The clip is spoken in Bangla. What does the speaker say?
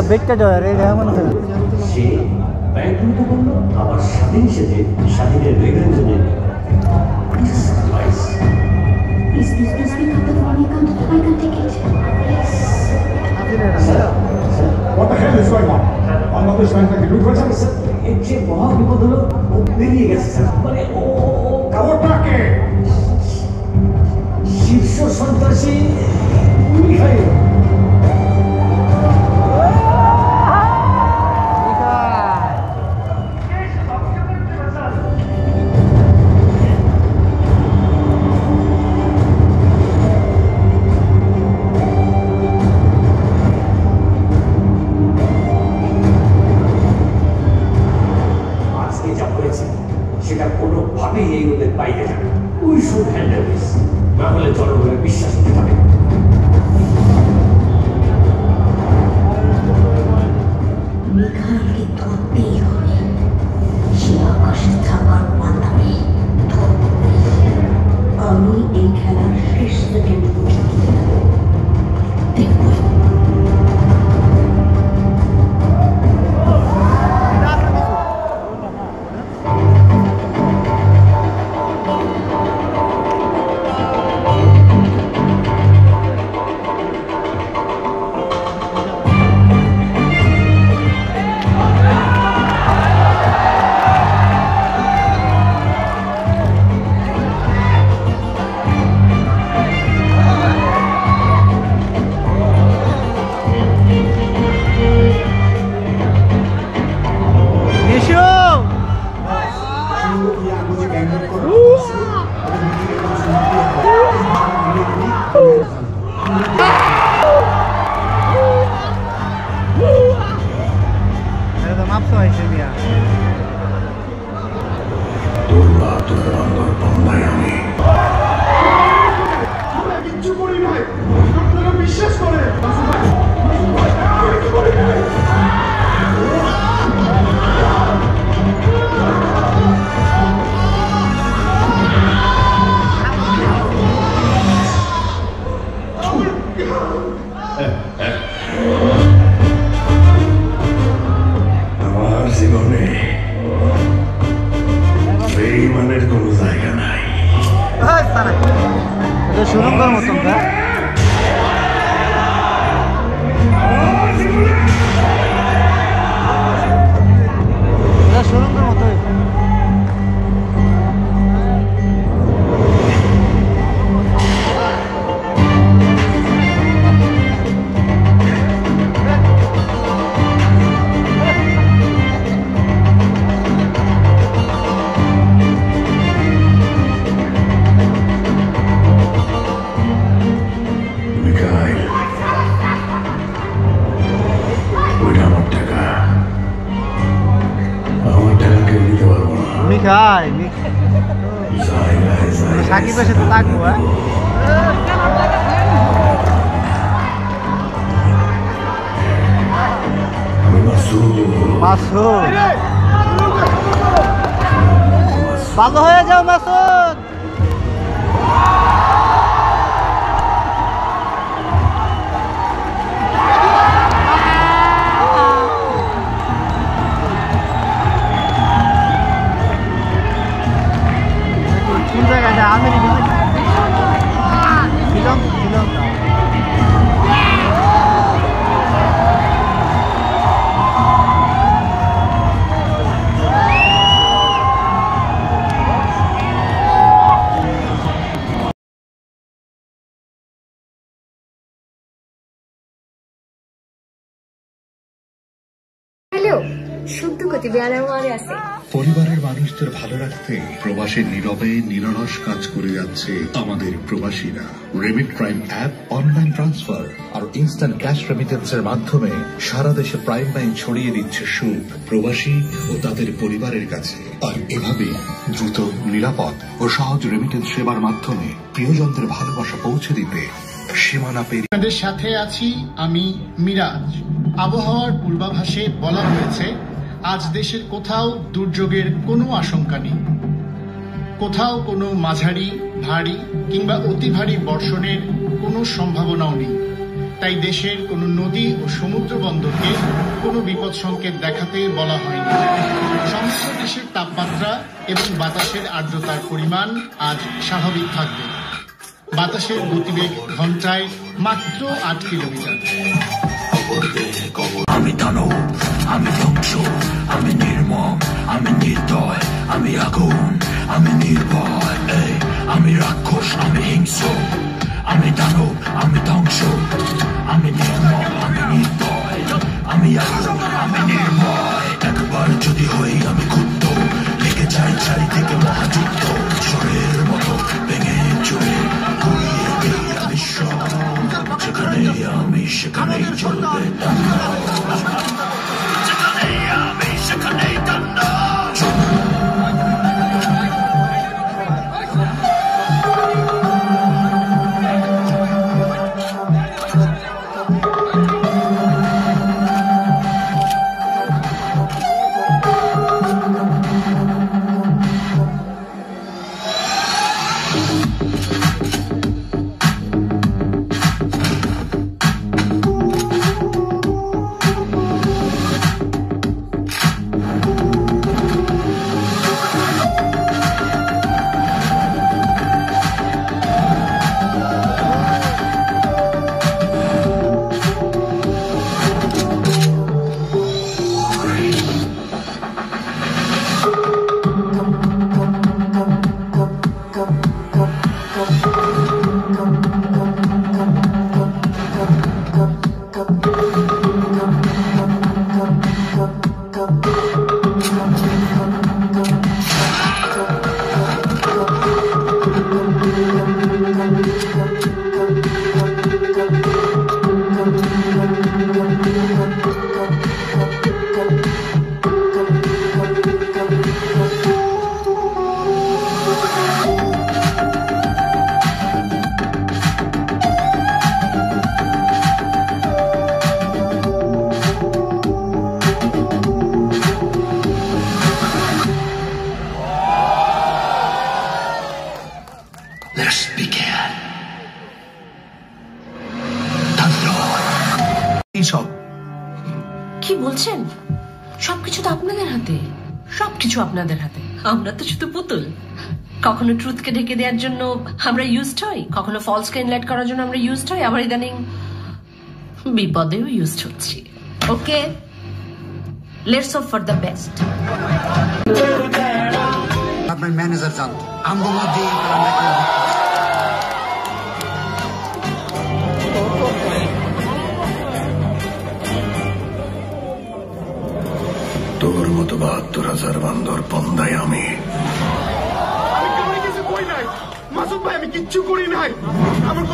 বেটটা জয় রে মনে হয় সে ব্যাংকগুলো বলল আবার স্বাধীন সেজে স্বাধীনের রেগার জন্য What the hell is going on? Bangladesh Bank নাকি লুট হয়েছে স্যার? এর যে মহা বিপদ হলো ও বেরিয়ে গেছে স্যার মানে ওটাকে শীর্ষ সন্ত্রাসী মিখাইল সেটা কোনোভাবেই এই ওদের বাইরে যাবে উই শুড হ্যান্ডেল দিস না হলে জনগণের বিশ্বাস উঠে যাবে মিখাইলকে ধরতেই হবে সে আকাশে থাকার মাধ্যমে আমি এই খেলার শেষ সেকেন্ড পর্যন্ত দেখব বিশ্বাস করে আমার জীবনে বেঈমানের কোনো জায়গা নাই সুরঙ্গের মতন সুরঙ্গের মতোই মিখাইল সাকিবের সাথে থাকবো মাসুদ ভালো হয়ে যাও মাসুদ পরিবারের মানুষদের ভালো রাখতে প্রবাসে নীরবে নিরলস কাজ করে যাচ্ছে আমাদের প্রবাসীরা। Remit prime app, online transfer আর ইনস্ট্যান্ট ক্যাশ রেমিটেন্সের মাধ্যমে সারা দেশে প্রাইম ব্যাংক ছড়িয়ে দিচ্ছে সুখ প্রবাসী ও তাদের পরিবারের কাছে। আর এভাবেই দ্রুত, নিরাপদ ও সহজ রেমিটেন্স সেবার মাধ্যমে প্রিয়জনদের ভালোবাসা পৌঁছে দিতে সীমানা পেরিয়ে আপনাদের সাথে আছি আমি মিরাজ। আবহাওয়ার পূর্বাভাসে বলা হয়েছে আজ দেশের কোথাও দুর্যোগের কোনো আশঙ্কা নেই, কোথাও কোনো মাঝারি, ভারী কিংবা অতি ভারী বর্ষণের কোনো সম্ভাবনাও নেই। তাই দেশের কোনো নদী ও সমুদ্র বন্দরকে কোনো বিপদ সংকেত দেখাতে বলা হয়নি। সমস্ত দেশের তাপমাত্রা এবং বাতাসের আর্দ্রতার পরিমাণ আজ স্বাভাবিক থাকবে। বাতাসের গতিবেগ ঘন্টায় মাত্র 8 কিলোমিটার। আমি দানব, আমি ধ্বংস, আমি নির্মম, আমি নির্দয়, আমি আগুন, আমি নির্ভয়, আমি রাক্ষস, আমি হিংস্র, আমি দানব, আমি ধ্বংস, আমি নির্মম, আমি নির্দয়, আমি আগুন, আমি নির্ভয়। একবার যদি হই আমি ক্ষুব্ধ, লেগে যাই চারিদিকে মহাযুদ্ধ, ঝড়ের মতো ভেঙে চলে গুলিয়ে দিই আমি সব। যেখানে আমি সেখানেই চলবে যেখানে আমি সেখানেই কি বলছেন? সবকিছু তো আপনাদের হাতে, সবকিছু আপনাদের হাতে। আমরা তো শুধু পুতুল। কখনো ট্রুথকে ঢেকে দেওয়ার জন্য আমরা ইউজড হই, কখনো ফলসকে ইনলাইট করার জন্য আমরা ইউজড হই, আবার ইদানিং বিপদেও ইউজড হচ্ছি। Okay, let's hope for the best. আপনার ম্যানেজার জানতো আমগো মধ্যে তোর মতো 72,000 বান্দর পন্দায় আমি কিছু করি নাই মাসুদ ভাই, আমি কিচ্ছু করি নাই। আমার